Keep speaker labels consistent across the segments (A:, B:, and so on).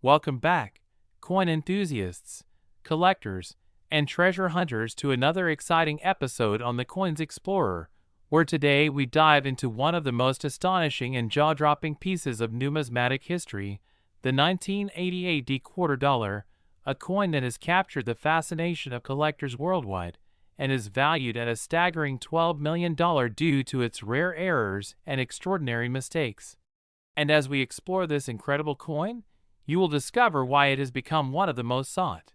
A: Welcome back, coin enthusiasts, collectors, and treasure hunters to another exciting episode on the Coins Explorer, where today we dive into one of the most astonishing and jaw-dropping pieces of numismatic history, the 1988 quarter dollar, a coin that has captured the fascination of collectors worldwide and is valued at a staggering $12 million due to its rare errors and extraordinary mistakes. And as we explore this incredible coin, you will discover why it has become one of the most sought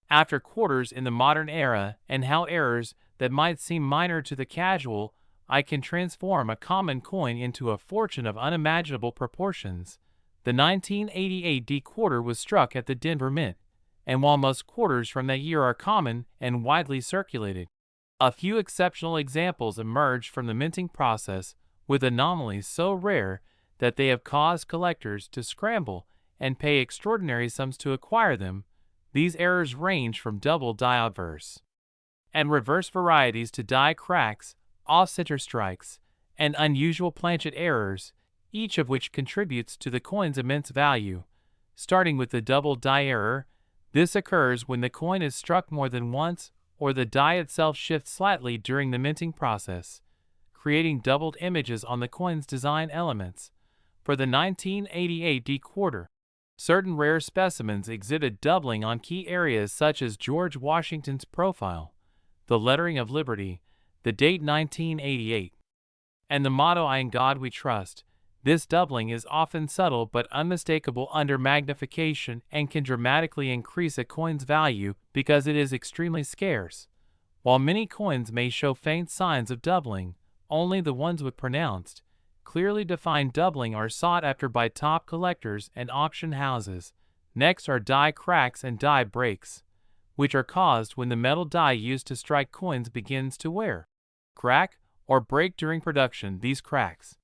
A: after quarters in the modern era and how errors that might seem minor to the casual eye can transform a common coin into a fortune of unimaginable proportions. The 1988 quarter was struck at the Denver Mint, and while most quarters from that year are common and widely circulated, a few exceptional examples emerged from the minting process with anomalies so rare that they have caused collectors to scramble and pay extraordinary sums to acquire them. These errors range from double die obverse and reverse varieties to die cracks, off-center strikes, and unusual planchet errors, each of which contributes to the coin's immense value. Starting with the double die error, this occurs when the coin is struck more than once or the die itself shifts slightly during the minting process, creating doubled images on the coin's design elements. For the 1988 quarter, certain rare specimens exhibit doubling on key areas such as George Washington's profile, the lettering of liberty, the date 1988, and the motto "In God We Trust." This doubling is often subtle but unmistakable under magnification and can dramatically increase a coin's value because it is extremely scarce. While many coins may show faint signs of doubling, only the ones with pronounced, clearly defined doubling are sought after by top collectors and auction houses. Next are die cracks and die breaks, which are caused when the metal die used to strike coins begins to wear, crack, or break during production. These cracks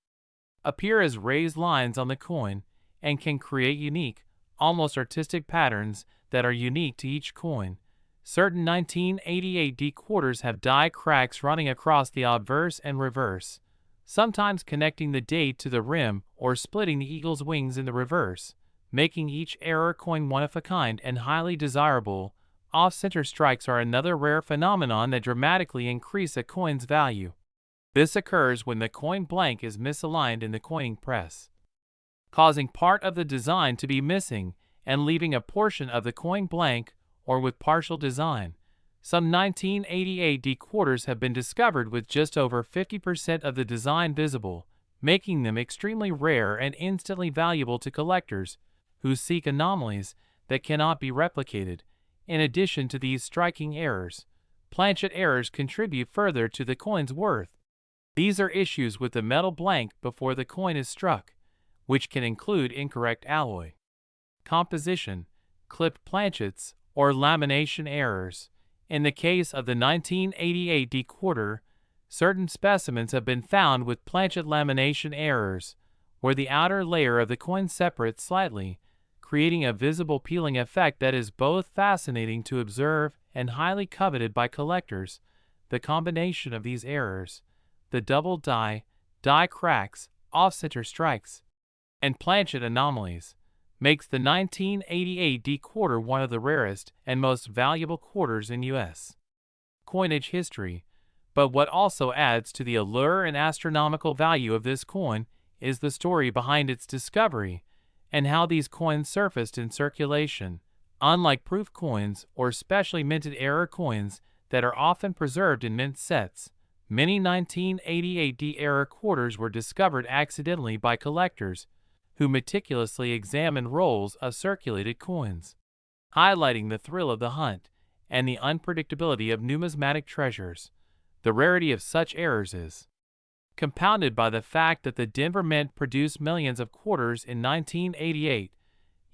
A: appear as raised lines on the coin and can create unique, almost artistic patterns that are unique to each coin. Certain 1988 quarters have die cracks running across the obverse and reverse, sometimes connecting the date to the rim or splitting the eagle's wings in the reverse, making each error coin one of a kind and highly desirable. Off-center strikes are another rare phenomenon that dramatically increase a coin's value. This occurs when the coin blank is misaligned in the coining press, causing part of the design to be missing and leaving a portion of the coin blank or with partial design. Some 1988 quarters have been discovered with just over 50% of the design visible, making them extremely rare and instantly valuable to collectors who seek anomalies that cannot be replicated. In addition to these striking errors, planchet errors contribute further to the coin's worth. These are issues with the metal blank before the coin is struck, which can include incorrect alloy composition, clipped planchets, or lamination errors. In the case of the 1988 quarter, certain specimens have been found with planchet lamination errors, where the outer layer of the coin separates slightly, creating a visible peeling effect that is both fascinating to observe and highly coveted by collectors. The combination of these errors, the double die cracks, off-center strikes, and planchet anomalies, makes the 1988 quarter one of the rarest and most valuable quarters in U.S. coinage history. But what also adds to the allure and astronomical value of this coin is the story behind its discovery and how these coins surfaced in circulation. Unlike proof coins or specially minted error coins that are often preserved in mint sets, many 1988 error quarters were discovered accidentally by collectors who meticulously examined rolls of circulated coins, highlighting the thrill of the hunt and the unpredictability of numismatic treasures. The rarity of such errors is compounded by the fact that the Denver Mint produced millions of quarters in 1988,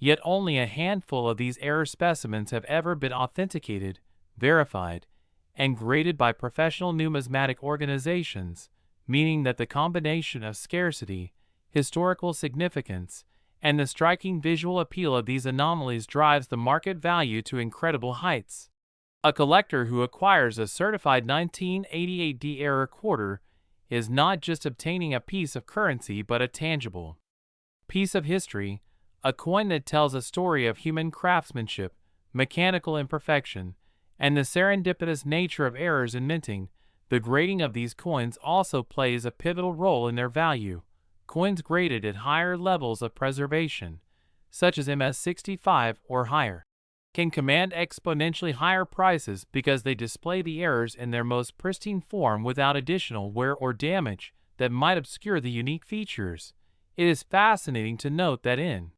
A: yet only a handful of these error specimens have ever been authenticated, verified, and graded by professional numismatic organizations, meaning that the combination of scarcity, historical significance, and the striking visual appeal of these anomalies drives the market value to incredible heights. A collector who acquires a certified 1988 error quarter is not just obtaining a piece of currency but a tangible piece of history, a coin that tells a story of human craftsmanship, mechanical imperfection, and the serendipitous nature of errors in minting. The grading of these coins also plays a pivotal role in their value. Coins graded at higher levels of preservation, such as MS65 or higher, can command exponentially higher prices because they display the errors in their most pristine form without additional wear or damage that might obscure the unique features. It is fascinating to note that in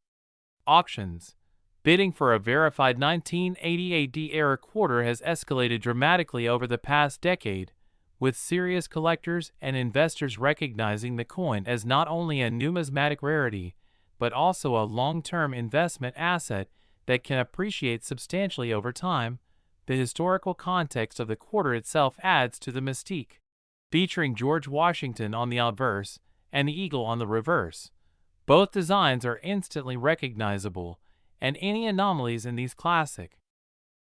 A: auctions, bidding for a verified 1988 era quarter has escalated dramatically over the past decade, with serious collectors and investors recognizing the coin as not only a numismatic rarity, but also a long-term investment asset that can appreciate substantially over time. The historical context of the quarter itself adds to the mystique. Featuring George Washington on the obverse and the eagle on the reverse, both designs are instantly recognizable, and any anomalies in these classic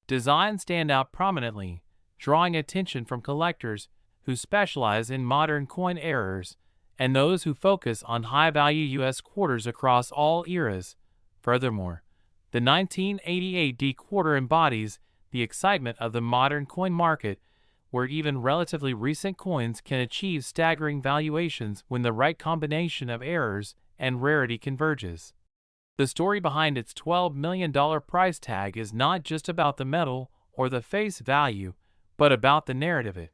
A: designs stand out prominently, drawing attention from collectors who specialize in modern coin errors and those who focus on high-value U.S. quarters across all eras. Furthermore, the 1988 D quarter embodies the excitement of the modern coin market, where even relatively recent coins can achieve staggering valuations when the right combination of errors and rarity converges. The story behind its $12 million price tag is not just about the metal or the face value, but about the narrative it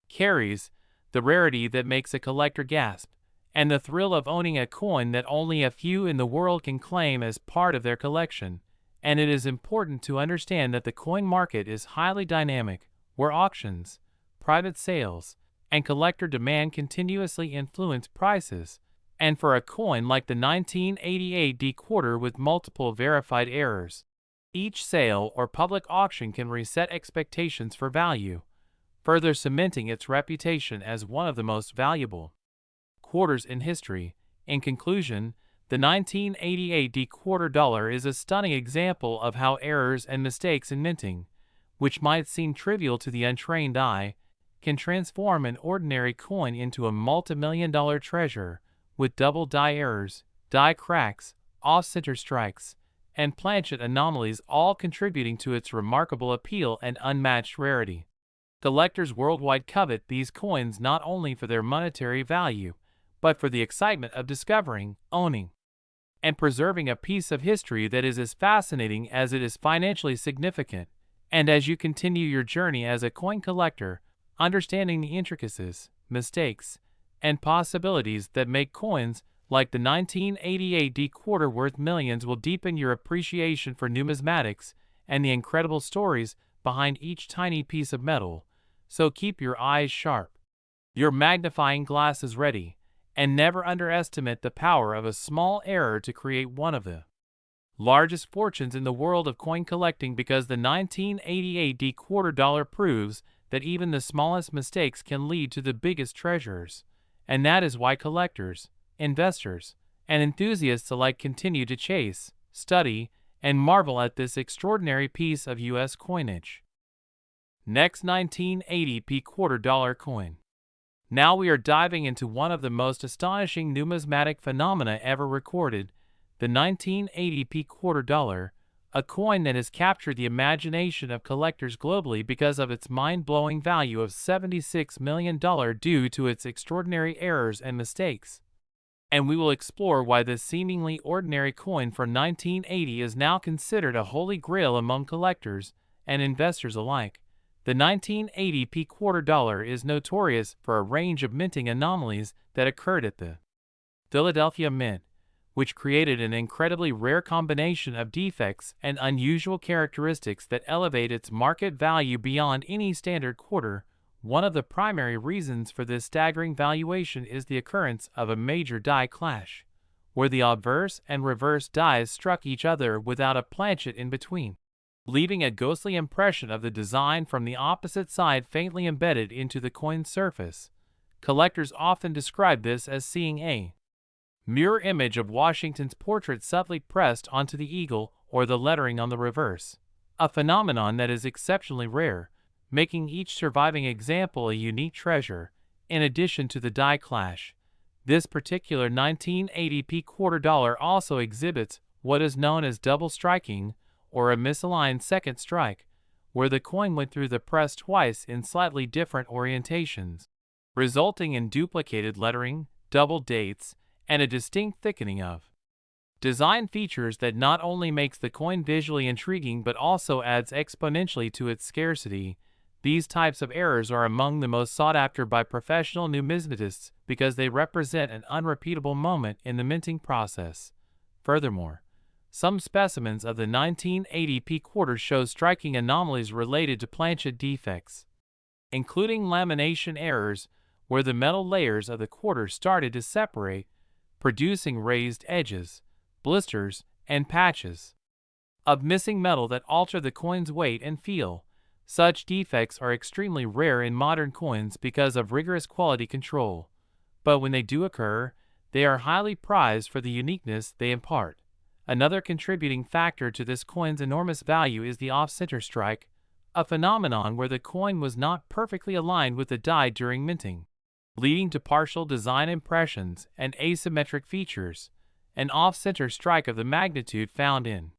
A: carries, the rarity that makes a collector gasp, and the thrill of owning a coin that only a few in the world can claim as part of their collection. And it is important to understand that the coin market is highly dynamic, where auctions, private sales, and collector demand continuously influence prices. And for a coin like the 1988 D quarter with multiple verified errors, each sale or public auction can reset expectations for value, further cementing its reputation as one of the most valuable quarters in history. In conclusion, the 1988 D quarter dollar is a stunning example of how errors and mistakes in minting, which might seem trivial to the untrained eye, can transform an ordinary coin into a multi-million-dollar treasure, with double die errors, die cracks, off-center strikes, and planchet anomalies all contributing to its remarkable appeal and unmatched rarity. Collectors worldwide covet these coins not only for their monetary value, but for the excitement of discovering, owning, and preserving a piece of history that is as fascinating as it is financially significant. And as you continue your journey as a coin collector, understanding the intricacies, mistakes, and possibilities that make coins like the 1988 D quarter worth millions will deepen your appreciation for numismatics and the incredible stories behind each tiny piece of metal. So keep your eyes sharp, your magnifying glasses ready, and never underestimate the power of a small error to create one of the largest fortunes in the world of coin collecting, because the 1988 D quarter dollar proves that even the smallest mistakes can lead to the biggest treasures. And that is why collectors, investors, and enthusiasts alike continue to chase, study, and marvel at this extraordinary piece of U.S. coinage. Next, 1980p quarter dollar coin. Now we are diving into one of the most astonishing numismatic phenomena ever recorded, the 1980p quarter dollar, a coin that has captured the imagination of collectors globally because of its mind-blowing value of $76 million due to its extraordinary errors and mistakes. And we will explore why this seemingly ordinary coin for 1980 is now considered a holy grail among collectors and investors alike. The 1980p quarter dollar is notorious for a range of minting anomalies that occurred at the Philadelphia Mint, which created an incredibly rare combination of defects and unusual characteristics that elevate its market value beyond any standard quarter. One of the primary reasons for this staggering valuation is the occurrence of a major die clash, where the obverse and reverse dies struck each other without a planchet in between, leaving a ghostly impression of the design from the opposite side faintly embedded into the coin's surface. Collectors often describe this as seeing a mirror image of Washington's portrait subtly pressed onto the eagle or the lettering on the reverse, a phenomenon that is exceptionally rare, making each surviving example a unique treasure. In addition to the die clash, this particular 1980p quarter dollar also exhibits what is known as double striking, or a misaligned second strike, where the coin went through the press twice in slightly different orientations, resulting in duplicated lettering, double dates, and a distinct thickening of design features that not only makes the coin visually intriguing but also adds exponentially to its scarcity. These types of errors are among the most sought after by professional numismatists because they represent an unrepeatable moment in the minting process. Furthermore, some specimens of the 1980p quarter show striking anomalies related to planchet defects, including lamination errors where the metal layers of the quarter started to separate, producing raised edges, blisters, and patches of missing metal that alter the coin's weight and feel. Such defects are extremely rare in modern coins because of rigorous quality control, but when they do occur, they are highly prized for the uniqueness they impart. Another contributing factor to this coin's enormous value is the off-center strike, a phenomenon where the coin was not perfectly aligned with the die during minting, leading to partial design impressions and asymmetric features. An off-center strike of the magnitude found in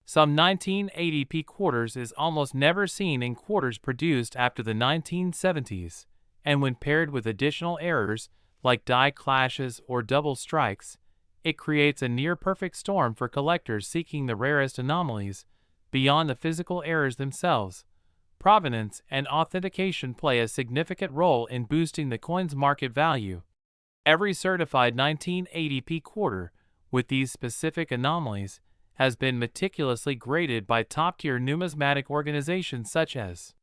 A: some 1980p quarters is almost never seen in quarters produced after the 1970s, and when paired with additional errors like die clashes or double strikes, it creates a near-perfect storm for collectors seeking the rarest anomalies. Beyond the physical errors themselves, provenance and authentication play a significant role in boosting the coin's market value. Every certified 1980p quarter with these specific anomalies has been meticulously graded by top-tier numismatic organizations such as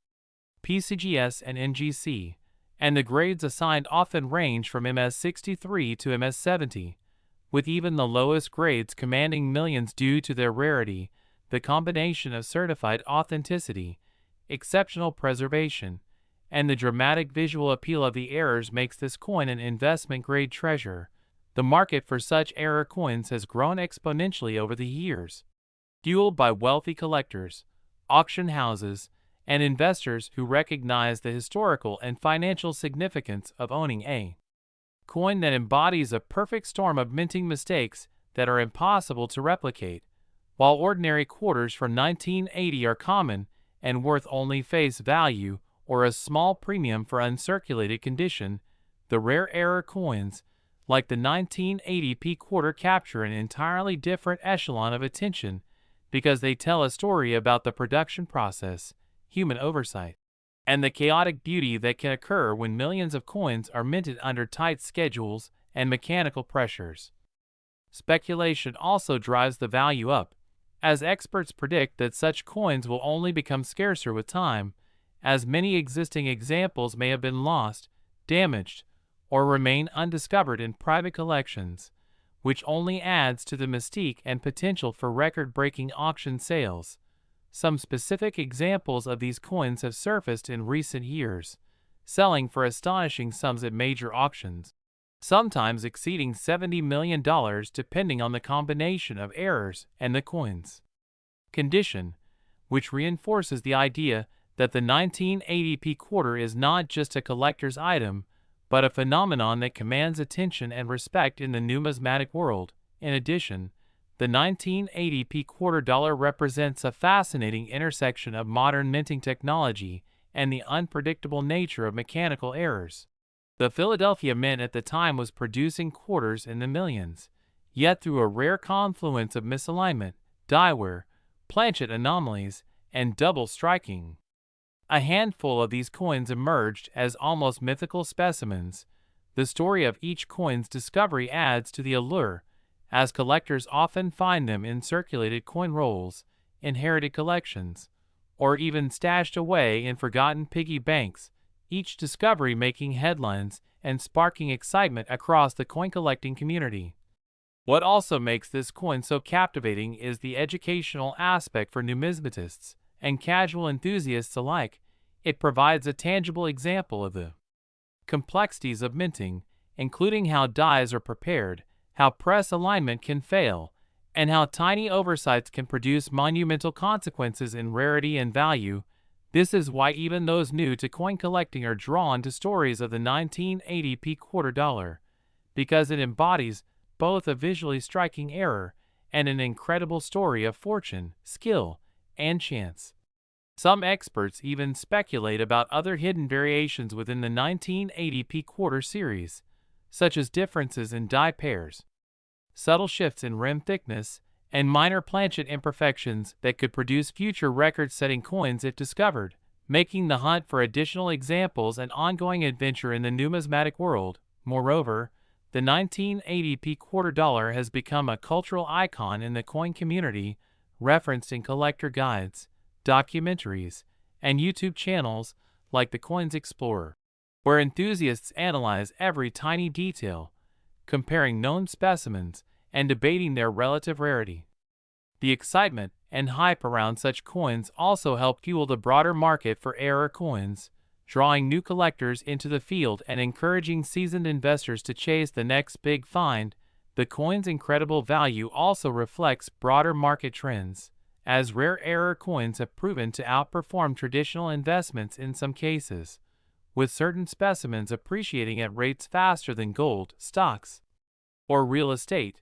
A: PCGS and NGC, and the grades assigned often range from MS63 to MS70, with even the lowest grades commanding millions due to their rarity. The combination of certified authenticity, exceptional preservation, and the dramatic visual appeal of the errors makes this coin an investment-grade treasure. The market for such error coins has grown exponentially over the years, fueled by wealthy collectors, auction houses, and investors who recognize the historical and financial significance of owning a coin that embodies a perfect storm of minting mistakes that are impossible to replicate. While ordinary quarters from 1980 are common and worth only face value or a small premium for uncirculated condition, the rare error coins, like the 1980p quarter, capture an entirely different echelon of attention because they tell a story about the production process, human oversight, and the chaotic beauty that can occur when millions of coins are minted under tight schedules and mechanical pressures. Speculation also drives the value up, as experts predict that such coins will only become scarcer with time, as many existing examples may have been lost, damaged, or remain undiscovered in private collections, which only adds to the mystique and potential for record-breaking auction sales. Some specific examples of these coins have surfaced in recent years, selling for astonishing sums at major auctions, sometimes exceeding $70 million depending on the combination of errors and the coin's condition, which reinforces the idea that the 1980p quarter is not just a collector's item, but a phenomenon that commands attention and respect in the numismatic world. In addition, the 1980p quarter dollar represents a fascinating intersection of modern minting technology and the unpredictable nature of mechanical errors. The Philadelphia Mint at the time was producing quarters in the millions, yet through a rare confluence of misalignment, die wear, planchet anomalies, and double striking, a handful of these coins emerged as almost mythical specimens. The story of each coin's discovery adds to the allure, as collectors often find them in circulated coin rolls, inherited collections, or even stashed away in forgotten piggy banks, each discovery making headlines and sparking excitement across the coin collecting community. What also makes this coin so captivating is the educational aspect for numismatists and casual enthusiasts alike. It provides a tangible example of the complexities of minting, including how dies are prepared, how press alignment can fail, and how tiny oversights can produce monumental consequences in rarity and value. This is why even those new to coin collecting are drawn to stories of the 1980p quarter dollar, because it embodies both a visually striking error and an incredible story of fortune, skill, and chance. Some experts even speculate about other hidden variations within the 1980p quarter series, such as differences in die pairs, subtle shifts in rim thickness, and minor planchet imperfections that could produce future record-setting coins if discovered, making the hunt for additional examples an ongoing adventure in the numismatic world. Moreover, the 1980p quarter dollar has become a cultural icon in the coin community, referenced in collector guides, documentaries, and YouTube channels like the Coins Explorer, where enthusiasts analyze every tiny detail, comparing known specimens and debating their relative rarity. The excitement and hype around such coins also help fuel the broader market for rarer coins, drawing new collectors into the field and encouraging seasoned investors to chase the next big find. The coin's incredible value also reflects broader market trends, as rarer coins have proven to outperform traditional investments in some cases, with certain specimens appreciating at rates faster than gold, stocks, or real estate,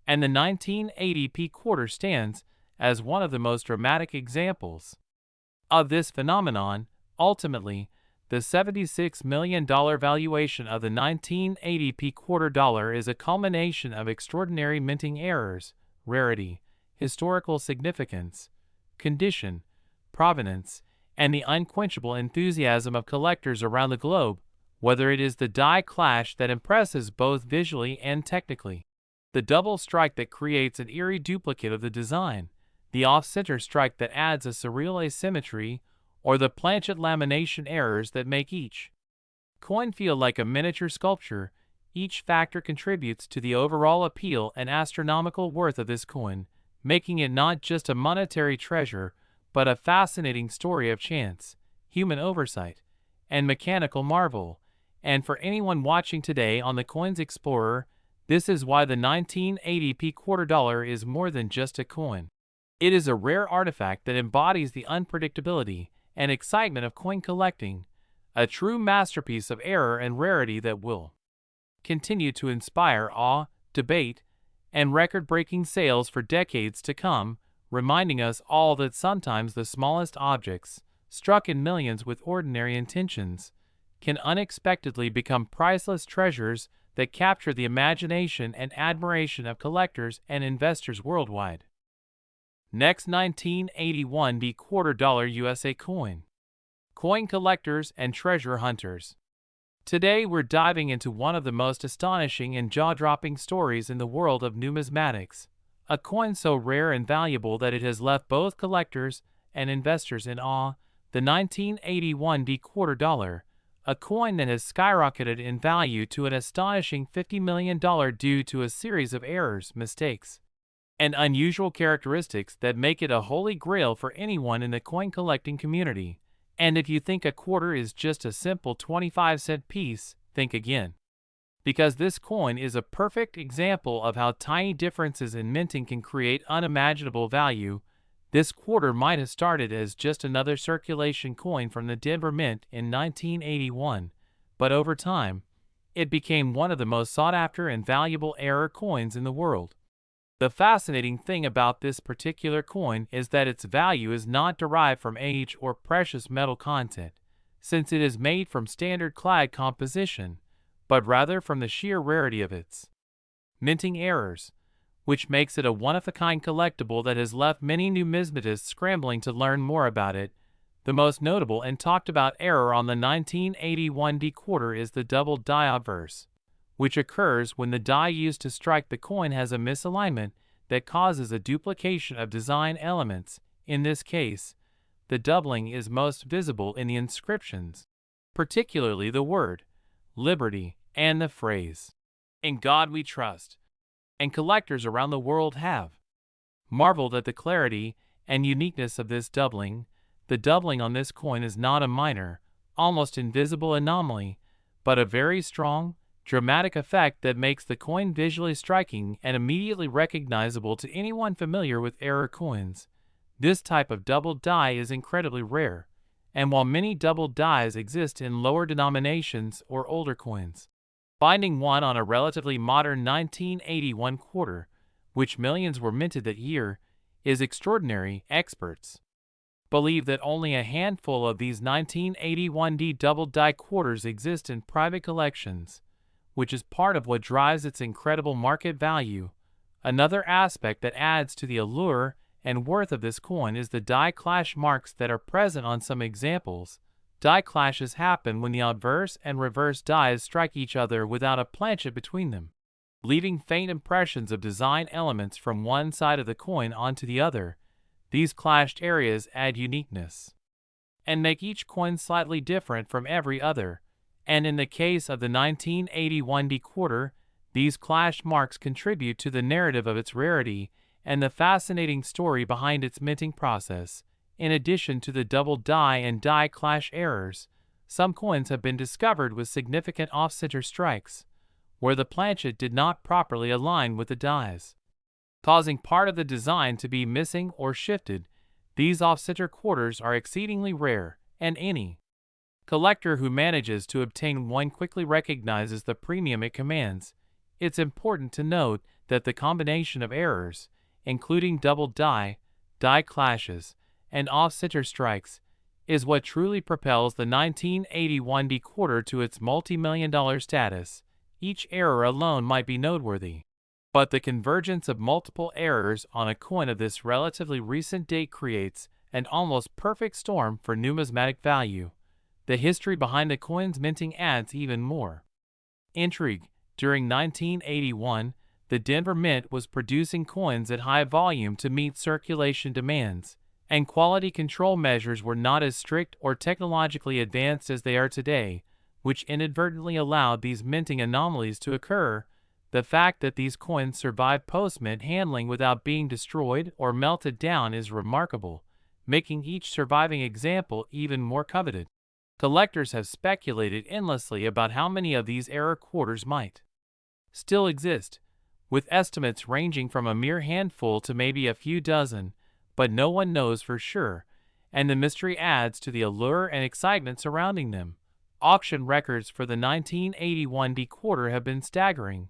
A: and the 1980p quarter stands as one of the most dramatic examples of this phenomenon. Ultimately, the $76 million valuation of the 1980p quarter dollar is a culmination of extraordinary minting errors, rarity, historical significance, condition, provenance, and the unquenchable enthusiasm of collectors around the globe, whether it is the die clash that impresses both visually and technically, the double strike that creates an eerie duplicate of the design, the off-center strike that adds a surreal asymmetry, or the planchet lamination errors that make each coin feel like a miniature sculpture. Each factor contributes to the overall appeal and astronomical worth of this coin, making it not just a monetary treasure, but a fascinating story of chance, human oversight, and mechanical marvel. And for anyone watching today on the Coins Explorer, this is why the 1980p quarter dollar is more than just a coin. It is a rare artifact that embodies the unpredictability and excitement of coin collecting, a true masterpiece of error and rarity that will continue to inspire awe, debate, and record-breaking sales for decades to come, reminding us all that sometimes the smallest objects, struck in millions with ordinary intentions, can unexpectedly become priceless treasures that capture the imagination and admiration of collectors and investors worldwide. Next, 1981D quarter dollar USA coin. Coin collectors and treasure hunters. Today we're diving into one of the most astonishing and jaw-dropping stories in the world of numismatics, a coin so rare and valuable that it has left both collectors and investors in awe, the 1981D quarter dollar, a coin that has skyrocketed in value to an astonishing $50 million due to a series of errors, mistakes, and unusual characteristics that make it a holy grail for anyone in the coin collecting community. And if you think a quarter is just a simple 25-cent piece, think again. Because this coin is a perfect example of how tiny differences in minting can create unimaginable value. This quarter might have started as just another circulation coin from the Denver Mint in 1981, but over time, it became one of the most sought-after and valuable error coins in the world. The fascinating thing about this particular coin is that its value is not derived from age or precious metal content, since it is made from standard clad composition, but rather from the sheer rarity of its minting errors, which makes it a one-of-a-kind collectible that has left many numismatists scrambling to learn more about it. The most notable and talked about error on the 1981D quarter is the double die obverse, which occurs when the die used to strike the coin has a misalignment that causes a duplication of design elements. In this case, the doubling is most visible in the inscriptions, particularly the word liberty and the phrase, "In God we trust." And collectors around the world have marveled at the clarity and uniqueness of this doubling. The doubling on this coin is not a minor, almost invisible anomaly, but a very strong, dramatic effect that makes the coin visually striking and immediately recognizable to anyone familiar with error coins. This type of double die is incredibly rare, and while many double dies exist in lower denominations or older coins, finding one on a relatively modern 1981 quarter which millions were minted that year, is extraordinary. Experts believe that only a handful of these 1981D double die quarters exist in private collections, which is part of what drives its incredible market value. Another aspect that adds to the allure and worth of this coin is the die clash marks that are present on some examples. Die clashes happen when the obverse and reverse dies strike each other without a planchet between them, leaving faint impressions of design elements from one side of the coin onto the other. These clashed areas add uniqueness and make each coin slightly different from every other, and in the case of the 1981D quarter, these clashed marks contribute to the narrative of its rarity and the fascinating story behind its minting process. In addition to the double die and die clash errors, some coins have been discovered with significant off-center strikes, where the planchet did not properly align with the dies, causing part of the design to be missing or shifted. These off-center quarters are exceedingly rare, and any collector who manages to obtain one quickly recognizes the premium it commands. It's important to note that the combination of errors, including double die clashes, and off-center strikes, is what truly propels the 1981D quarter to its multi-million-dollar status. Each error alone might be noteworthy, but the convergence of multiple errors on a coin of this relatively recent date creates an almost perfect storm for numismatic value. The history behind the coin's minting adds even more intrigue. During 1981, the Denver Mint was producing coins at high volume to meet circulation demands, and quality control measures were not as strict or technologically advanced as they are today, which inadvertently allowed these minting anomalies to occur. The fact that these coins survived post-mint handling without being destroyed or melted down is remarkable, making each surviving example even more coveted. Collectors have speculated endlessly about how many of these error quarters might still exist, with estimates ranging from a mere handful to maybe a few dozen, but no one knows for sure, and the mystery adds to the allure and excitement surrounding them. Auction records for the 1981D quarter have been staggering,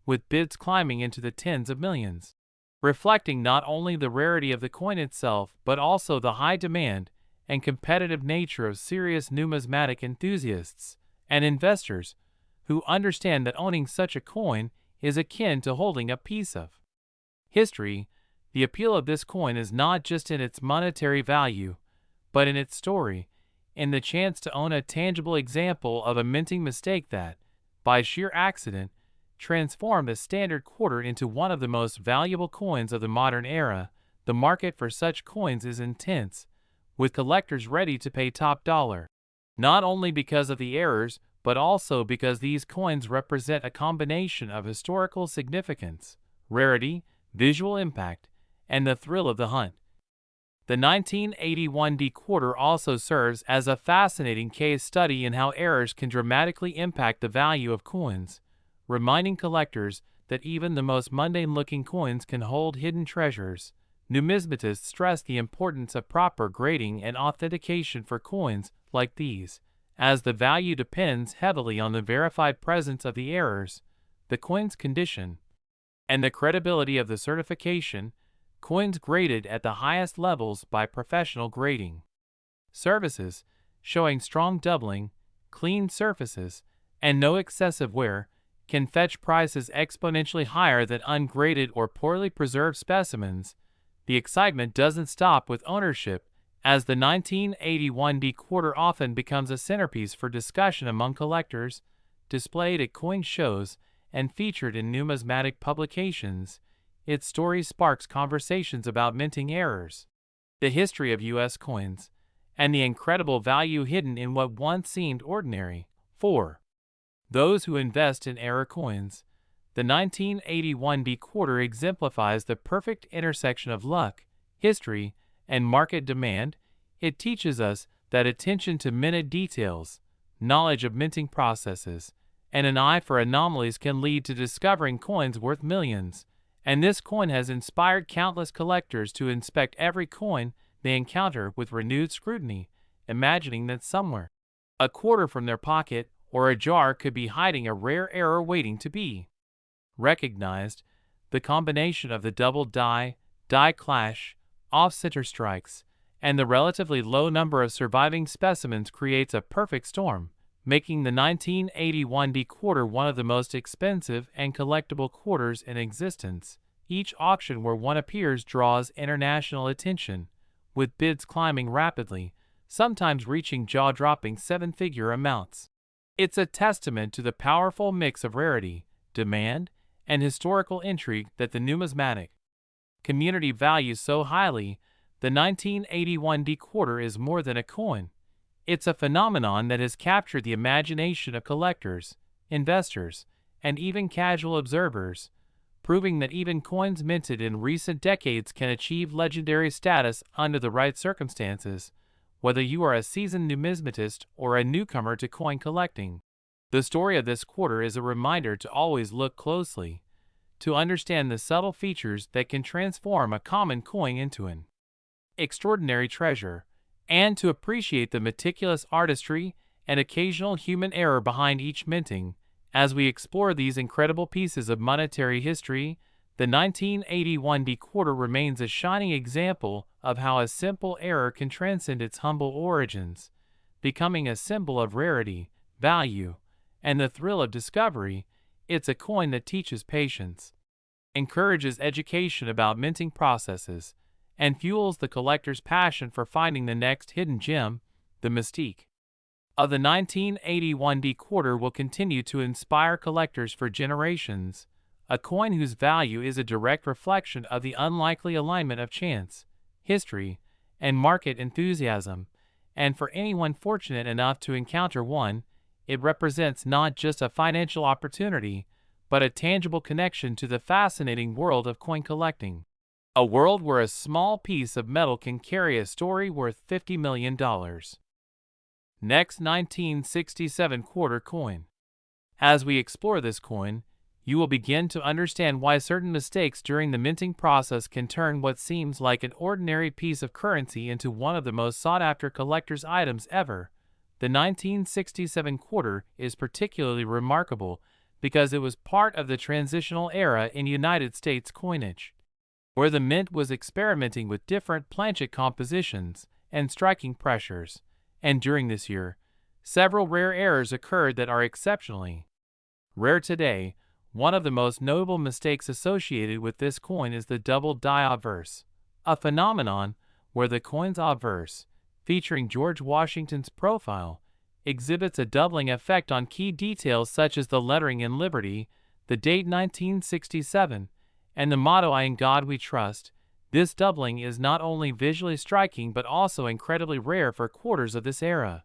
A: with bids climbing into the tens of millions, reflecting not only the rarity of the coin itself but also the high demand and competitive nature of serious numismatic enthusiasts and investors who understand that owning such a coin is akin to holding a piece of history. The appeal of this coin is not just in its monetary value, but in its story, in the chance to own a tangible example of a minting mistake that, by sheer accident, transformed a standard quarter into one of the most valuable coins of the modern era. The market for such coins is intense, with collectors ready to pay top dollar, not only because of the errors, but also because these coins represent a combination of historical significance, rarity, visual impact, and the thrill of the hunt. The 1981D quarter also serves as a fascinating case study in how errors can dramatically impact the value of coins, reminding collectors that even the most mundane-looking coins can hold hidden treasures. Numismatists stress the importance of proper grading and authentication for coins like these, as the value depends heavily on the verified presence of the errors, the coin's condition, and the credibility of the certification. Coins graded at the highest levels by professional grading services, showing strong doubling, clean surfaces, and no excessive wear, can fetch prices exponentially higher than ungraded or poorly preserved specimens. The excitement doesn't stop with ownership, as the 1981D quarter often becomes a centerpiece for discussion among collectors, displayed at coin shows, and featured in numismatic publications. Its story sparks conversations about minting errors, the history of U.S. coins, and the incredible value hidden in what once seemed ordinary. 4. Those who invest in error coins. The 1981D quarter exemplifies the perfect intersection of luck, history, and market demand. It teaches us that attention to minute details, knowledge of minting processes, and an eye for anomalies can lead to discovering coins worth millions. And this coin has inspired countless collectors to inspect every coin they encounter with renewed scrutiny, imagining that somewhere, a quarter from their pocket or a jar, could be hiding a rare error waiting to be recognized. The combination of the double die clash, off-center strikes, and the relatively low number of surviving specimens creates a perfect storm, making the 1981 D quarter one of the most expensive and collectible quarters in existence. Each auction where one appears draws international attention, with bids climbing rapidly, sometimes reaching jaw-dropping seven-figure amounts. It's a testament to the powerful mix of rarity, demand, and historical intrigue that the numismatic community values so highly. The 1981 D quarter is more than a coin. It's a phenomenon that has captured the imagination of collectors, investors, and even casual observers, proving that even coins minted in recent decades can achieve legendary status under the right circumstances, whether you are a seasoned numismatist or a newcomer to coin collecting. The story of this quarter is a reminder to always look closely, to understand the subtle features that can transform a common coin into an extraordinary treasure, and to appreciate the meticulous artistry and occasional human error behind each minting. As we explore these incredible pieces of monetary history, the 1981 D quarter remains a shining example of how a simple error can transcend its humble origins, becoming a symbol of rarity, value, and the thrill of discovery. It's a coin that teaches patience, encourages education about minting processes, and fuels the collector's passion for finding the next hidden gem. The mystique of the 1981 D quarter will continue to inspire collectors for generations, a coin whose value is a direct reflection of the unlikely alignment of chance, history, and market enthusiasm, and for anyone fortunate enough to encounter one, it represents not just a financial opportunity, but a tangible connection to the fascinating world of coin collecting. A world where a small piece of metal can carry a story worth $50 million. Next, 1967 quarter coin. As we explore this coin, you will begin to understand why certain mistakes during the minting process can turn what seems like an ordinary piece of currency into one of the most sought-after collector's items ever. The 1967 quarter is particularly remarkable because it was part of the transitional era in United States coinage, where the mint was experimenting with different planchet compositions and striking pressures, and during this year, several rare errors occurred that are exceptionally rare today. One of the most notable mistakes associated with this coin is the double die obverse, a phenomenon where the coin's obverse, featuring George Washington's profile, exhibits a doubling effect on key details such as the lettering in Liberty, the date 1967, and the motto "In God We Trust." This doubling is not only visually striking but also incredibly rare for quarters of this era,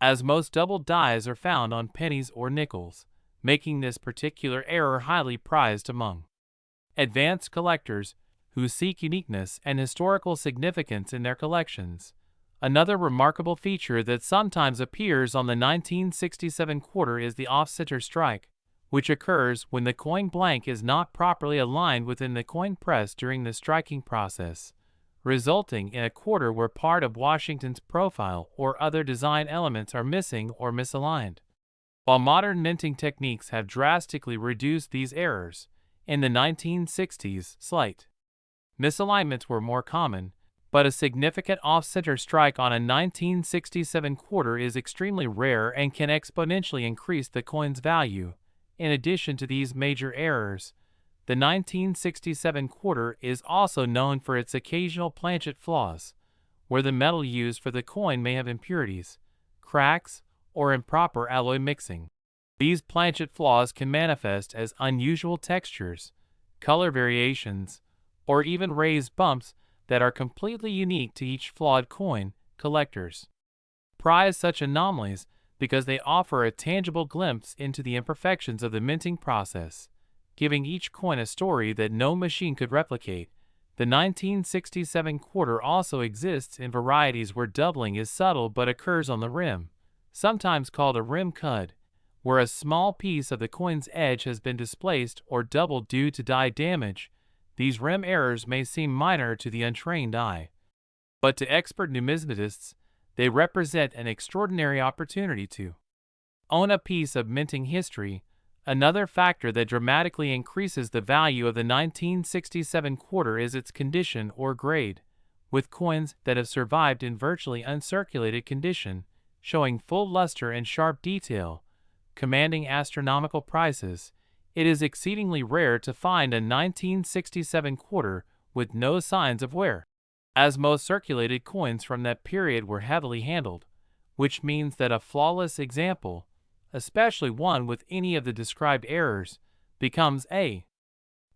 A: as most double dies are found on pennies or nickels, making this particular error highly prized among advanced collectors who seek uniqueness and historical significance in their collections. Another remarkable feature that sometimes appears on the 1967 quarter is the off-center strike, which occurs when the coin blank is not properly aligned within the coin press during the striking process, resulting in a quarter where part of Washington's profile or other design elements are missing or misaligned. While modern minting techniques have drastically reduced these errors, in the 1960s, slight misalignments were more common, but a significant off-center strike on a 1967 quarter is extremely rare and can exponentially increase the coin's value. In addition to these major errors, the 1967 quarter is also known for its occasional planchet flaws, where the metal used for the coin may have impurities, cracks, or improper alloy mixing. These planchet flaws can manifest as unusual textures, color variations, or even raised bumps that are completely unique to each flawed coin. Collectors prize such anomalies because they offer a tangible glimpse into the imperfections of the minting process, giving each coin a story that no machine could replicate. The 1967 quarter also exists in varieties where doubling is subtle but occurs on the rim, sometimes called a rim cud, where a small piece of the coin's edge has been displaced or doubled due to die damage. These rim errors may seem minor to the untrained eye, but to expert numismatists, they represent an extraordinary opportunity to own a piece of minting history, Another factor that dramatically increases the value of the 1967 quarter is its condition or grade, with coins that have survived in virtually uncirculated condition, showing full luster and sharp detail, commanding astronomical prices. It is exceedingly rare to find a 1967 quarter with no signs of wear, as most circulated coins from that period were heavily handled, which means that a flawless example, especially one with any of the described errors, becomes a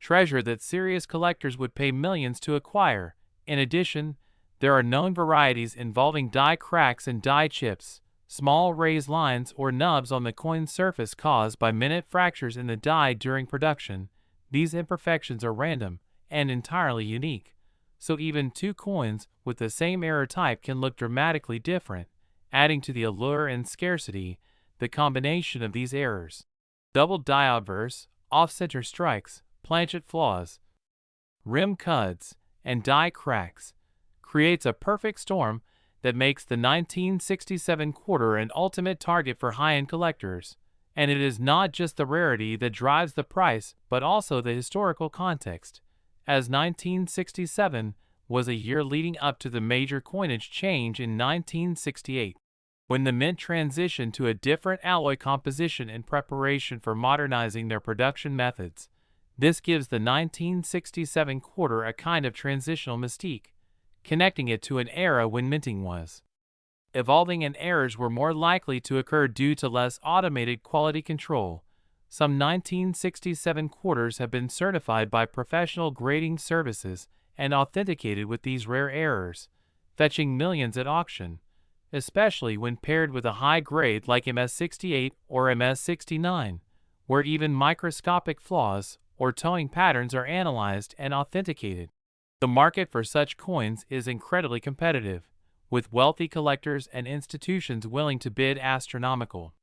A: treasure that serious collectors would pay millions to acquire. In addition, there are known varieties involving die cracks and die chips, small raised lines or nubs on the coin's surface caused by minute fractures in the die during production. These imperfections are random and entirely unique, so even two coins with the same error type can look dramatically different, adding to the allure and scarcity. The combination of these errors, double die obverse, off-center strikes, planchet flaws, rim cuts, and die cracks, creates a perfect storm that makes the 1967 quarter an ultimate target for high-end collectors. And it is not just the rarity that drives the price, but also the historical context, as 1967 was a year leading up to the major coinage change in 1968. When the mint transitioned to a different alloy composition in preparation for modernizing their production methods. This gives the 1967 quarter a kind of transitional mystique, connecting it to an era when minting was evolving and errors were more likely to occur due to less automated quality control. Some 1967 quarters have been certified by professional grading services and authenticated with these rare errors, fetching millions at auction, especially when paired with a high grade like MS68 or MS69, where even microscopic flaws or towing patterns are analyzed and authenticated. The market for such coins is incredibly competitive, with wealthy collectors and institutions willing to bid astronomical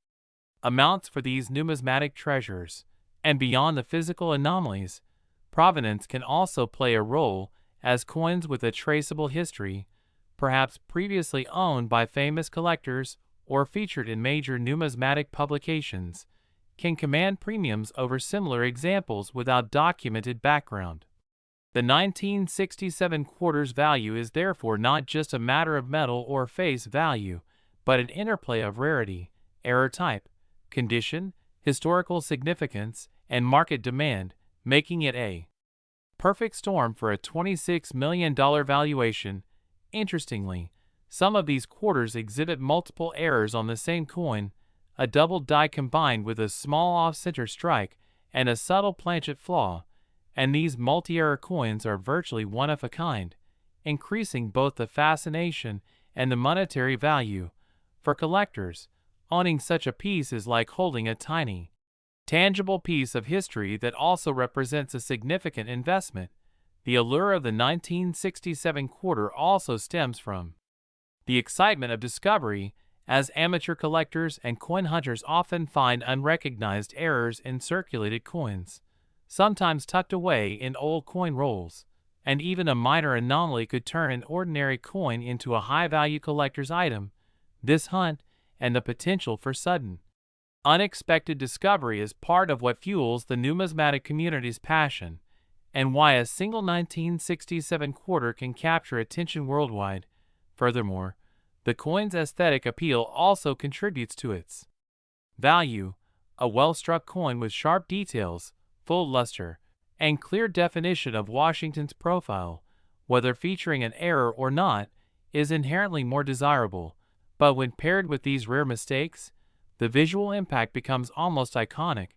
A: amounts for these numismatic treasures. And beyond the physical anomalies, provenance can also play a role, as coins with a traceable history, perhaps previously owned by famous collectors or featured in major numismatic publications, can command premiums over similar examples without documented background. The 1967 quarter's value is therefore not just a matter of metal or face value, but an interplay of rarity, error type, condition, historical significance, and market demand, making it a perfect storm for a $26 million valuation. Interestingly, some of these quarters exhibit multiple errors on the same coin, a double die combined with a small off-center strike and a subtle planchet flaw, and these multi-error coins are virtually one of a kind, increasing both the fascination and the monetary value. For collectors, owning such a piece is like holding a tiny, tangible piece of history that also represents a significant investment. The allure of the 1967 quarter also stems from the excitement of discovery, as amateur collectors and coin hunters often find unrecognized errors in circulated coins, sometimes tucked away in old coin rolls, and even a minor anomaly could turn an ordinary coin into a high-value collector's item. This hunt and the potential for sudden, unexpected discovery is part of what fuels the numismatic community's passion, and why a single 1967 quarter can capture attention worldwide. Furthermore, the coin's aesthetic appeal also contributes to its value. A well-struck coin with sharp details, full luster, and clear definition of Washington's profile, whether featuring an error or not, is inherently more desirable. But when paired with these rare mistakes, the visual impact becomes almost iconic,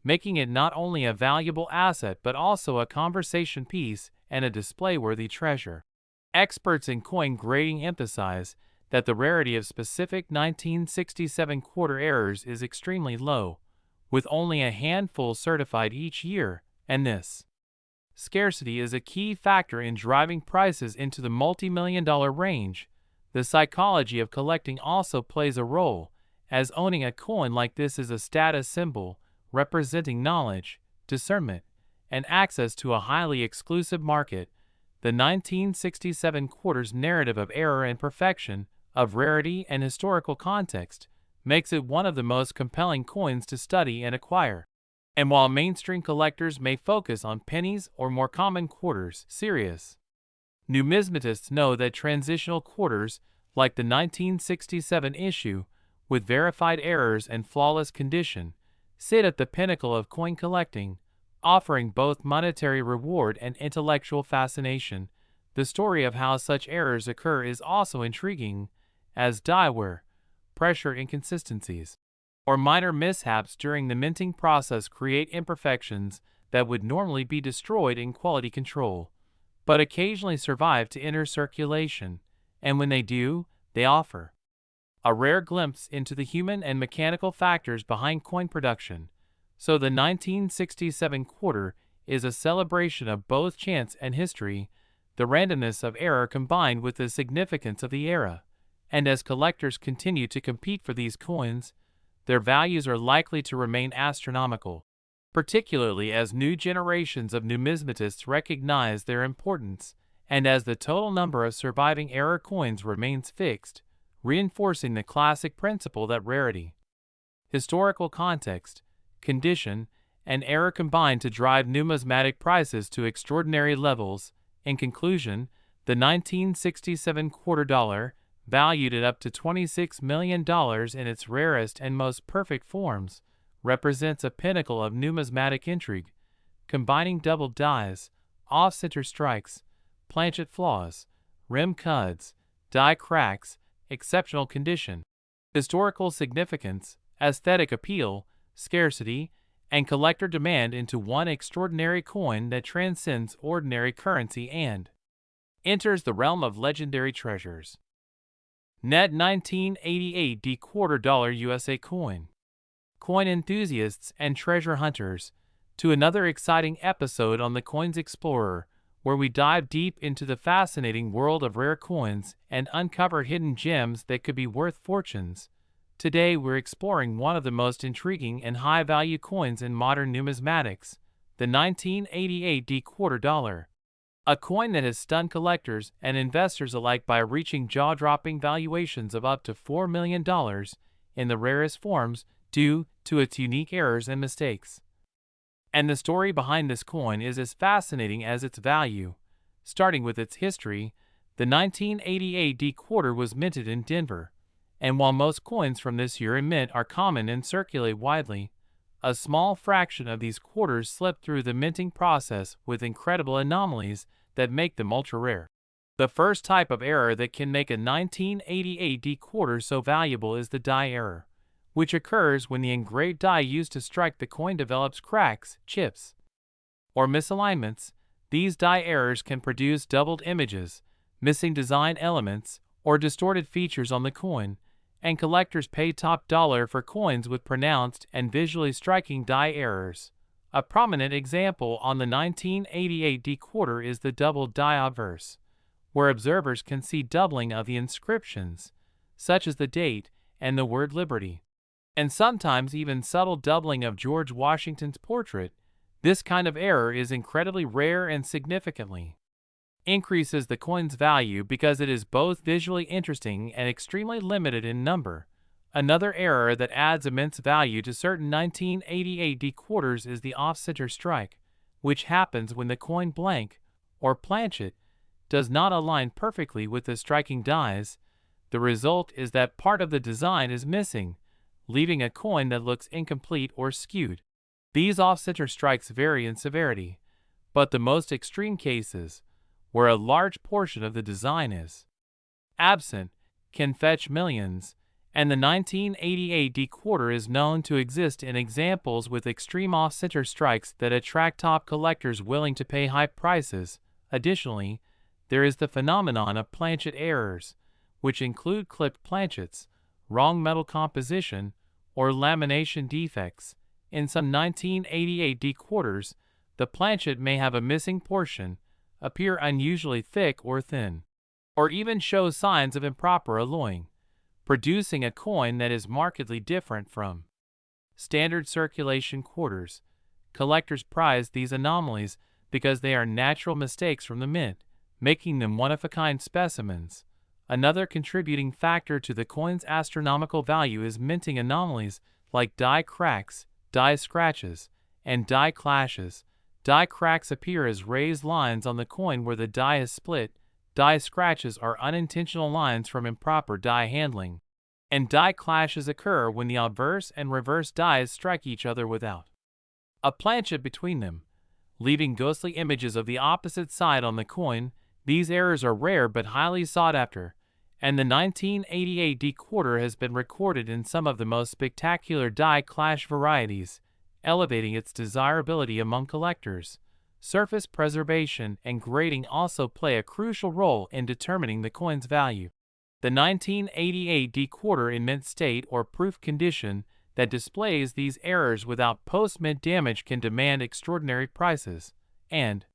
A: making it not only a valuable asset but also a conversation piece and a display-worthy treasure. Experts in coin grading emphasize that the rarity of specific 1967 quarter errors is extremely low, with only a handful certified each year, and this scarcity is a key factor in driving prices into the multi-million-dollar range. The psychology of collecting also plays a role, as owning a coin like this is a status symbol, representing knowledge, discernment, and access to a highly exclusive market. The 1967 quarter's narrative of error and perfection, of rarity and historical context, makes it one of the most compelling coins to study and acquire. And while mainstream collectors may focus on pennies or more common quarters, serious numismatists know that transitional quarters, like the 1967 issue, with verified errors and flawless condition, sit at the pinnacle of coin collecting, offering both monetary reward and intellectual fascination. The story of how such errors occur is also intriguing, as die wear, pressure inconsistencies, or minor mishaps during the minting process create imperfections that would normally be destroyed in quality control, but occasionally survive to enter circulation, and when they do, they offer a rare glimpse into the human and mechanical factors behind coin production. So the 1967 quarter is a celebration of both chance and history, the randomness of error combined with the significance of the era. And as collectors continue to compete for these coins, their values are likely to remain astronomical, particularly as new generations of numismatists recognize their importance, and as the total number of surviving era coins remains fixed, reinforcing the classic principle that rarity, historical context, condition, and era combine to drive numismatic prices to extraordinary levels. In conclusion, the 1967 quarter dollar, valued at up to $26 million in its rarest and most perfect forms, represents a pinnacle of numismatic intrigue, combining doubled dies, off-center strikes, planchet flaws, rim cuds, die cracks, exceptional condition, historical significance, aesthetic appeal, scarcity, and collector demand into one extraordinary coin that transcends ordinary currency and enters the realm of legendary treasures. Net 1988 D quarter dollar USA coin. Coin enthusiasts and treasure hunters, to another exciting episode on the Coins Explorer, where we dive deep into the fascinating world of rare coins and uncover hidden gems that could be worth fortunes. Today we're exploring one of the most intriguing and high-value coins in modern numismatics, the 1988 D quarter dollar. A coin that has stunned collectors and investors alike by reaching jaw-dropping valuations of up to $4 million in the rarest forms due to its unique errors and mistakes. And the story behind this coin is as fascinating as its value. Starting with its history, the 1988 D quarter was minted in Denver, and while most coins from this year in mint are common and circulate widely, a small fraction of these quarters slip through the minting process with incredible anomalies that make them ultra-rare. The first type of error that can make a 1988 D quarter so valuable is the die error, which occurs when the engraved die used to strike the coin develops cracks, chips, or misalignments. These die errors can produce doubled images, missing design elements, or distorted features on the coin, and collectors pay top dollar for coins with pronounced and visually striking die errors. A prominent example on the 1988 D quarter is the doubled die obverse, where observers can see doubling of the inscriptions, such as the date and the word liberty, and sometimes even subtle doubling of George Washington's portrait. This kind of error is incredibly rare and significantly increases the coin's value because it is both visually interesting and extremely limited in number. Another error that adds immense value to certain 1988 D quarters is the off-center strike, which happens when the coin blank, or planchet, does not align perfectly with the striking dies. The result is that part of the design is missing, leaving a coin that looks incomplete or skewed. These off-center strikes vary in severity, but the most extreme cases, where a large portion of the design is absent, can fetch millions, and the 1988 D quarter is known to exist in examples with extreme off-center strikes that attract top collectors willing to pay high prices. Additionally, there is the phenomenon of planchet errors, which include clipped planchets, wrong metal composition, or lamination defects. In some 1988 D quarters, the planchet may have a missing portion, appear unusually thick or thin, or even show signs of improper alloying, producing a coin that is markedly different from standard circulation quarters. Collectors prize these anomalies because they are natural mistakes from the mint, making them one-of-a-kind specimens. Another contributing factor to the coin's astronomical value is minting anomalies like die cracks, die scratches, and die clashes. Die cracks appear as raised lines on the coin where the die is split. Die scratches are unintentional lines from improper die handling. And die clashes occur when the obverse and reverse dies strike each other without a planchet between them, leaving ghostly images of the opposite side on the coin. These errors are rare but highly sought after, and the 1988 D-quarter has been recorded in some of the most spectacular die clash varieties, elevating its desirability among collectors. Surface preservation and grading also play a crucial role in determining the coin's value. The 1988 D-quarter in mint state or proof condition that displays these errors without post-mint damage can demand extraordinary prices, and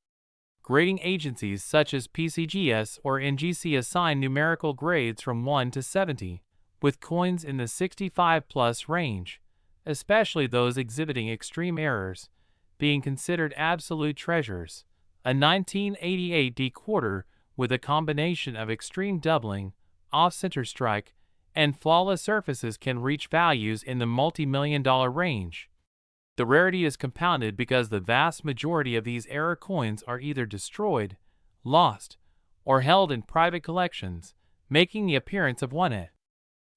A: grading agencies such as PCGS or NGC assign numerical grades from 1 to 70, with coins in the 65+ range, especially those exhibiting extreme errors, being considered absolute treasures. A 1988 D-quarter with a combination of extreme doubling, off-center strike, and flawless surfaces can reach values in the multi-million-dollar range. The rarity is compounded because the vast majority of these error coins are either destroyed, lost, or held in private collections, making the appearance of one at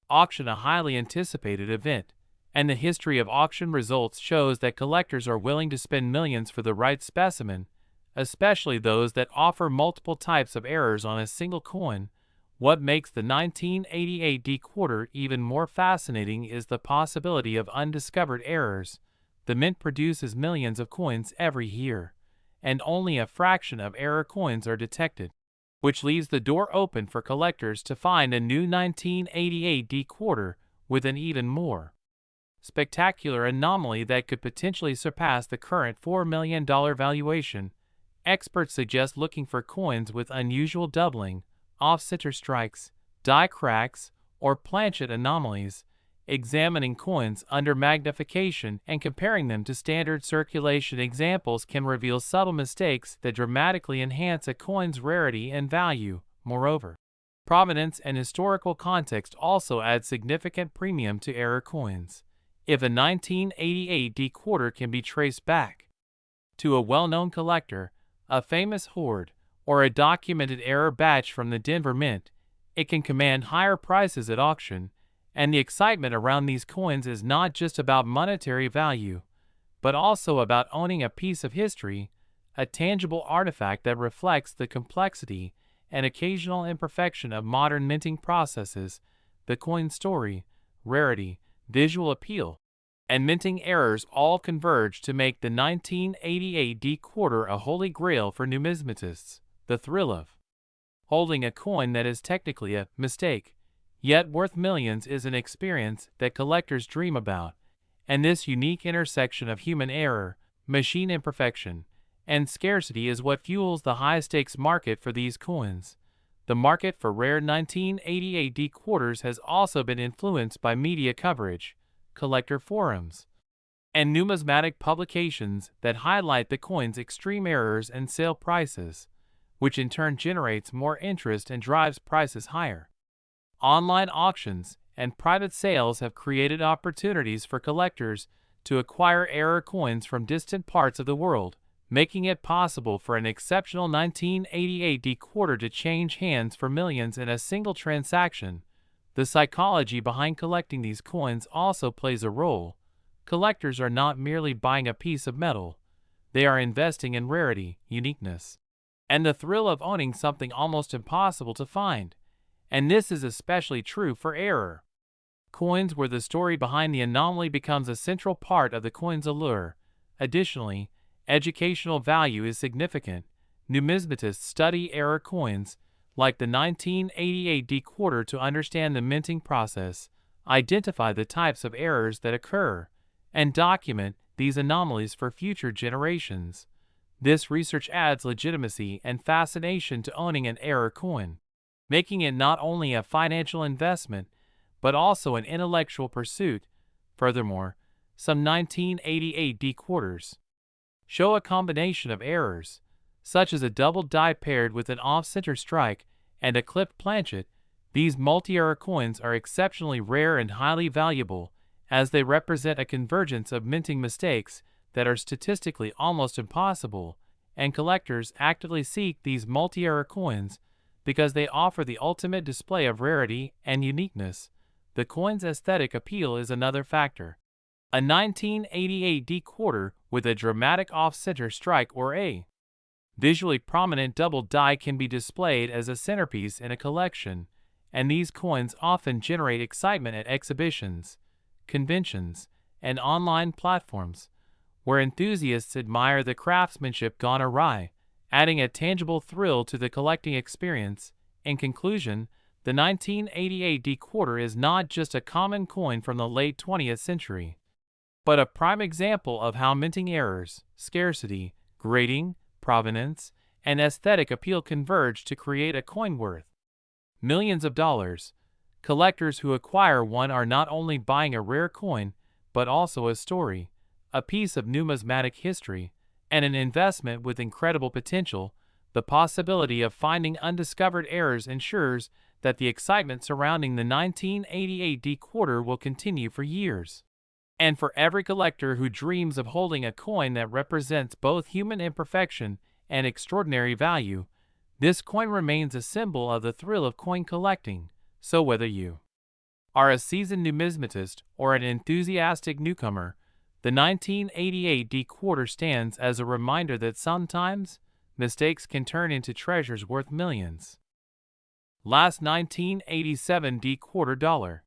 A: auction a highly anticipated event, and the history of auction results shows that collectors are willing to spend millions for the right specimen, especially those that offer multiple types of errors on a single coin. What makes the 1988 D-quarter even more fascinating is the possibility of undiscovered errors. The mint produces millions of coins every year, and only a fraction of error coins are detected, which leaves the door open for collectors to find a new 1988 D-quarter with an even more spectacular anomaly that could potentially surpass the current $4 million valuation. Experts suggest looking for coins with unusual doubling, off-center strikes, die cracks, or planchet anomalies, examining coins under magnification and comparing them to standard circulation examples can reveal subtle mistakes that dramatically enhance a coin's rarity and value. Moreover, provenance and historical context also add significant premium to error coins. If a 1988 D-quarter can be traced back to a well-known collector, a famous hoard, or a documented error batch from the Denver Mint, it can command higher prices at auction, and the excitement around these coins is not just about monetary value, but also about owning a piece of history, a tangible artifact that reflects the complexity and occasional imperfection of modern minting processes. The coin story, rarity, visual appeal, and minting errors all converge to make the 1988 D-quarter a holy grail for numismatists. The thrill of holding a coin that is technically a mistake, yet worth millions, is an experience that collectors dream about, and this unique intersection of human error, machine imperfection, and scarcity is what fuels the high-stakes market for these coins. The market for rare 1988 D-quarters has also been influenced by media coverage, collector forums, and numismatic publications that highlight the coin's extreme errors and sale prices, which in turn generates more interest and drives prices higher. Online auctions and private sales have created opportunities for collectors to acquire error coins from distant parts of the world, making it possible for an exceptional 1988 D-quarter to change hands for millions in a single transaction. The psychology behind collecting these coins also plays a role. Collectors are not merely buying a piece of metal, they are investing in rarity, uniqueness, and the thrill of owning something almost impossible to find. And this is especially true for error coins, where the story behind the anomaly becomes a central part of the coin's allure. Additionally, educational value is significant. Numismatists study error coins, like the 1988 D-quarter, to understand the minting process, identify the types of errors that occur, and document these anomalies for future generations. This research adds legitimacy and fascination to owning an error coin, making it not only a financial investment, but also an intellectual pursuit. Furthermore, some 1988 D-quarters show a combination of errors, such as a double die paired with an off-center strike and a clipped planchet. These multi-error coins are exceptionally rare and highly valuable, as they represent a convergence of minting mistakes that are statistically almost impossible, and collectors actively seek these multi-era coins because they offer the ultimate display of rarity and uniqueness. The coin's aesthetic appeal is another factor. A 1988 D quarter with a dramatic off-center strike or a visually prominent double die can be displayed as a centerpiece in a collection, and these coins often generate excitement at exhibitions, conventions, and online platforms, where enthusiasts admire the craftsmanship gone awry, adding a tangible thrill to the collecting experience. In conclusion, the 1988 D quarter is not just a common coin from the late 20th century, but a prime example of how minting errors, scarcity, grading, provenance, and aesthetic appeal converge to create a coin worth millions of dollars. Collectors who acquire one are not only buying a rare coin, but also a story, a piece of numismatic history, and an investment with incredible potential. The possibility of finding undiscovered errors ensures that the excitement surrounding the 1988 D quarter will continue for years. And for every collector who dreams of holding a coin that represents both human imperfection and extraordinary value, this coin remains a symbol of the thrill of coin collecting. So whether you are a seasoned numismatist or an enthusiastic newcomer, the 1988 D quarter stands as a reminder that sometimes mistakes can turn into treasures worth millions. Last 1987 D quarter dollar.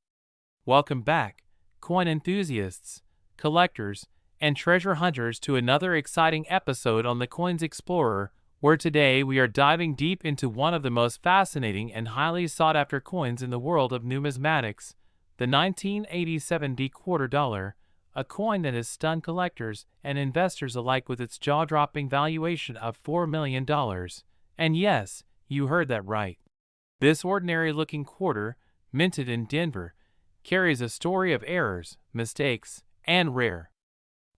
A: Welcome back, coin enthusiasts, collectors, and treasure hunters, to another exciting episode on the Coins Explorer, where today we are diving deep into one of the most fascinating and highly sought-after coins in the world of numismatics, the 1987 D quarter dollar, a coin that has stunned collectors and investors alike with its jaw-dropping valuation of $4 million. And yes, you heard that right. This ordinary-looking quarter, minted in Denver, carries a story of errors, mistakes, and rare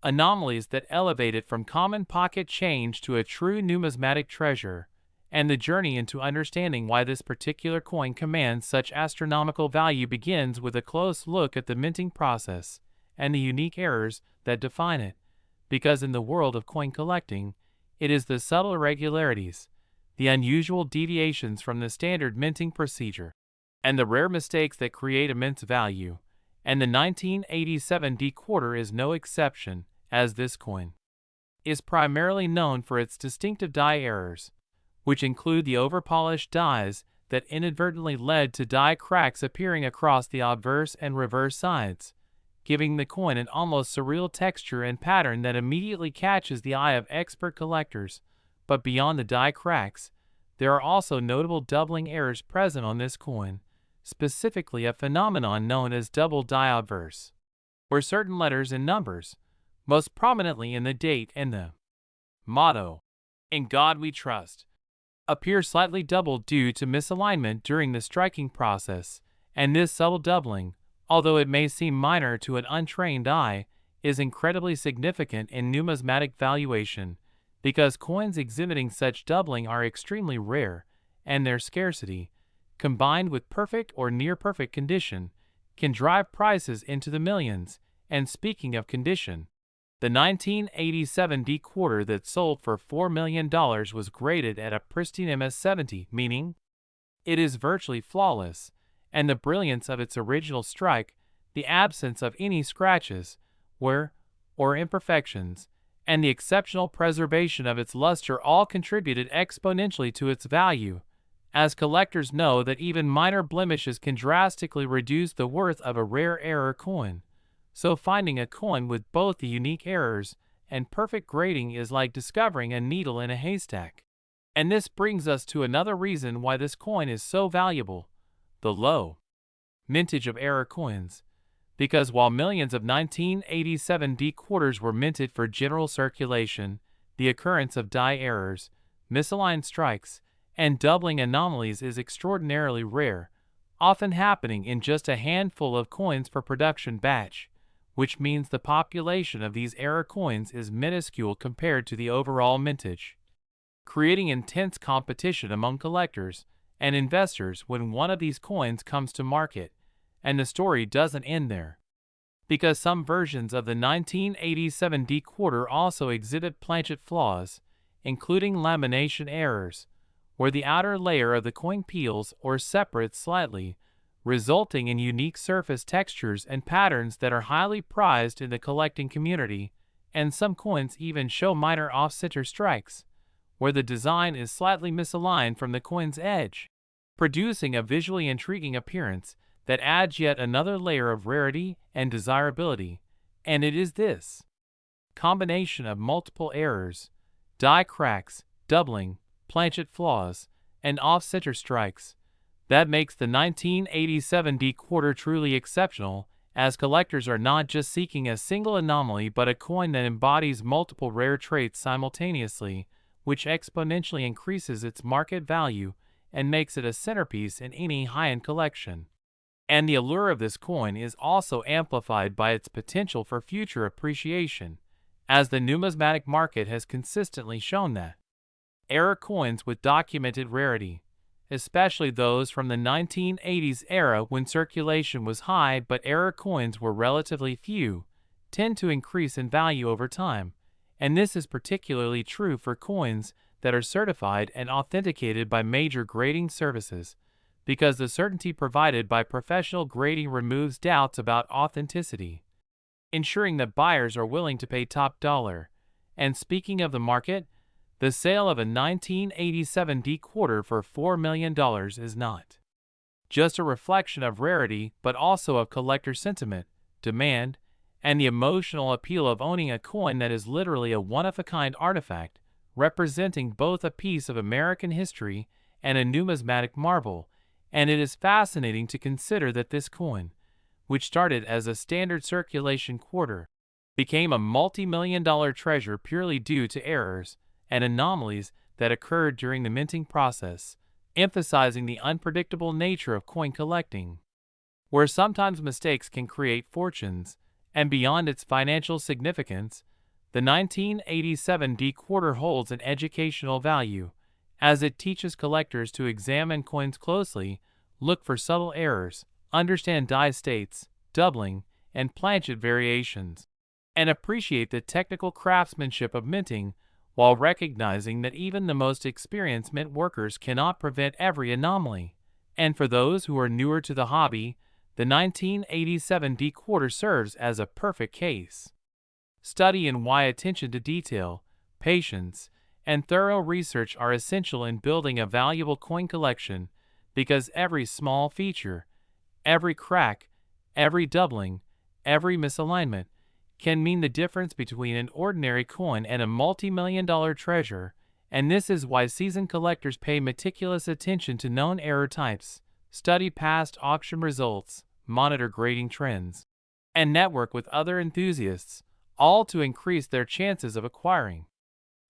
A: anomalies that elevate it from common pocket change to a true numismatic treasure. And the journey into understanding why this particular coin commands such astronomical value begins with a close look at the minting process and the unique errors that define it. Because in the world of coin collecting, it is the subtle irregularities, the unusual deviations from the standard minting procedure, and the rare mistakes that create immense value. And the 1987 D quarter is no exception, as this coin is primarily known for its distinctive die errors, which include the overpolished dies that inadvertently led to die cracks appearing across the obverse and reverse sides, giving the coin an almost surreal texture and pattern that immediately catches the eye of expert collectors. But beyond the die cracks, there are also notable doubling errors present on this coin, specifically a phenomenon known as double die obverse, where certain letters and numbers, most prominently in the date and the motto, "In God We Trust," appear slightly doubled due to misalignment during the striking process. And this subtle doubling, although it may seem minor to an untrained eye, is incredibly significant in numismatic valuation, because coins exhibiting such doubling are extremely rare, and their scarcity, combined with perfect or near-perfect condition, can drive prices into the millions. And speaking of condition, the 1987 D quarter that sold for $4 million was graded at a pristine MS-70, meaning it is virtually flawless, and the brilliance of its original strike, the absence of any scratches, wear, or imperfections, and the exceptional preservation of its luster all contributed exponentially to its value, as collectors know that even minor blemishes can drastically reduce the worth of a rare error coin. So finding a coin with both the unique errors and perfect grading is like discovering a needle in a haystack. And this brings us to another reason why this coin is so valuable: the low mintage of error coins. Because while millions of 1987 D quarters were minted for general circulation, the occurrence of die errors, misaligned strikes, and doubling anomalies is extraordinarily rare, often happening in just a handful of coins per production batch, which means the population of these error coins is minuscule compared to the overall mintage, creating intense competition among collectors and investors when one of these coins comes to market. And the story doesn't end there. because some versions of the 1987 decoder also exhibit planchet flaws, including lamination errors, where the outer layer of the coin peels or separates slightly, resulting in unique surface textures and patterns that are highly prized in the collecting community, and some coins even show minor off-center strikes, where the design is slightly misaligned from the coin's edge, producing a visually intriguing appearance that adds yet another layer of rarity and desirability. And it is this combination of multiple errors, die cracks, doubling, planchet flaws, and off-center strikes that makes the 1987 decoder truly exceptional, as collectors are not just seeking a single anomaly but a coin that embodies multiple rare traits simultaneously, which exponentially increases its market value and makes it a centerpiece in any high-end collection. And the allure of this coin is also amplified by its potential for future appreciation, as the numismatic market has consistently shown that era coins with documented rarity, especially those from the 1980s era when circulation was high but era coins were relatively few, tend to increase in value over time, and this is particularly true for coins that are certified and authenticated by major grading services, because the certainty provided by professional grading removes doubts about authenticity, ensuring that buyers are willing to pay top dollar. And speaking of the market, the sale of a 1987 decoder for $4 million is not just a reflection of rarity but also of collector sentiment, demand, and the emotional appeal of owning a coin that is literally a one-of-a-kind artifact, representing both a piece of American history and a numismatic marvel. And it is fascinating to consider that this coin, which started as a standard circulation quarter, became a multi-million-dollar treasure purely due to errors and anomalies that occurred during the minting process, emphasizing the unpredictable nature of coin collecting, where sometimes mistakes can create fortunes. And beyond its financial significance, the 1987 decoder holds an educational value, as it teaches collectors to examine coins closely, look for subtle errors, understand die states, doubling, and planchet variations, and appreciate the technical craftsmanship of minting, while recognizing that even the most experienced mint workers cannot prevent every anomaly. And for those who are newer to the hobby, the 1987 decoder serves as a perfect case study in why attention to detail, patience, and thorough research are essential in building a valuable coin collection, because every small feature, every crack, every doubling, every misalignment can mean the difference between an ordinary coin and a multi-million-dollar treasure. And this is why seasoned collectors pay meticulous attention to known error types, study past auction results, monitor grading trends, and network with other enthusiasts, all to increase their chances of acquiring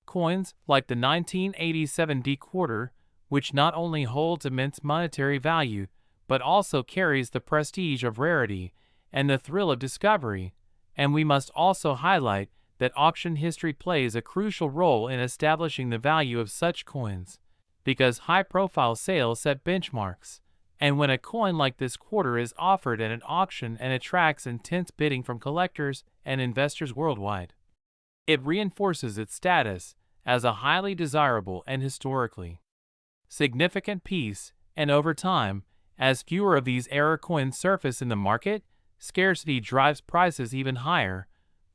A: coins like the 1987 decoder, which not only holds immense monetary value but also carries the prestige of rarity and the thrill of discovery. And we must also highlight that auction history plays a crucial role in establishing the value of such coins, because high-profile sales set benchmarks, and when a coin like this quarter is offered at an auction and attracts intense bidding from collectors and investors worldwide, it reinforces its status as a highly desirable and historically significant piece. And over time, as fewer of these era coins surface in the market, scarcity drives prices even higher,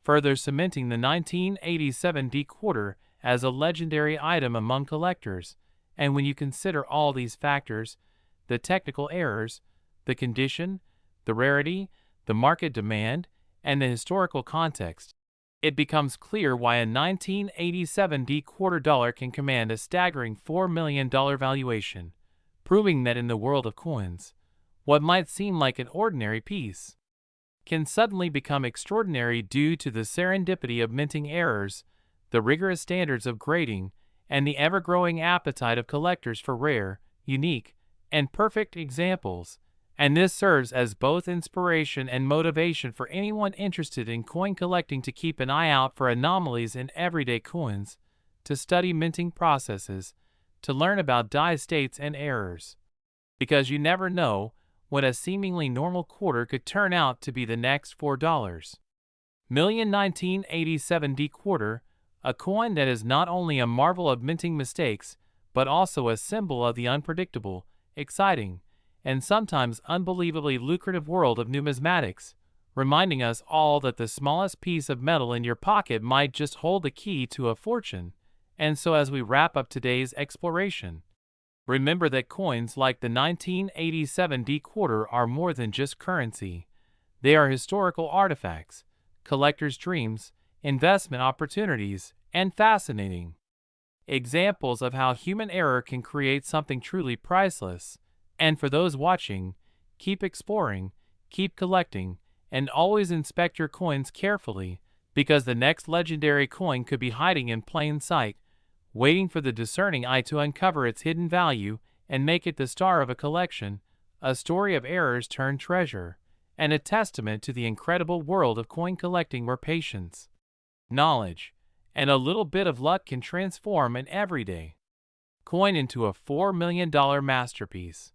A: further cementing the 1987 decoder as a legendary item among collectors. And when you consider all these factors, the technical errors, the condition, the rarity, the market demand, and the historical context, it becomes clear why a 1987 decoder dollar can command a staggering $4 million valuation, proving that in the world of coins, what might seem like an ordinary piece can suddenly become extraordinary due to the serendipity of minting errors, the rigorous standards of grading, and the ever-growing appetite of collectors for rare, unique, and perfect examples. And this serves as both inspiration and motivation for anyone interested in coin collecting to keep an eye out for anomalies in everyday coins, to study minting processes, to learn about die states and errors. Because you never know when a seemingly normal quarter could turn out to be the next $4 million 1987 D quarter, a coin that is not only a marvel of minting mistakes, but also a symbol of the unpredictable, exciting, and sometimes unbelievably lucrative world of numismatics, reminding us all that the smallest piece of metal in your pocket might just hold the key to a fortune. And so as we wrap up today's exploration, remember that coins like the 1987 D quarter are more than just currency. They are historical artifacts, collectors' dreams, investment opportunities, and fascinating examples of how human error can create something truly priceless. And for those watching, keep exploring, keep collecting, and always inspect your coins carefully, because the next legendary coin could be hiding in plain sight, waiting for the discerning eye to uncover its hidden value and make it the star of a collection, a story of errors turned treasure, and a testament to the incredible world of coin collecting where patience, knowledge, and a little bit of luck can transform an everyday coin into a $4 million masterpiece.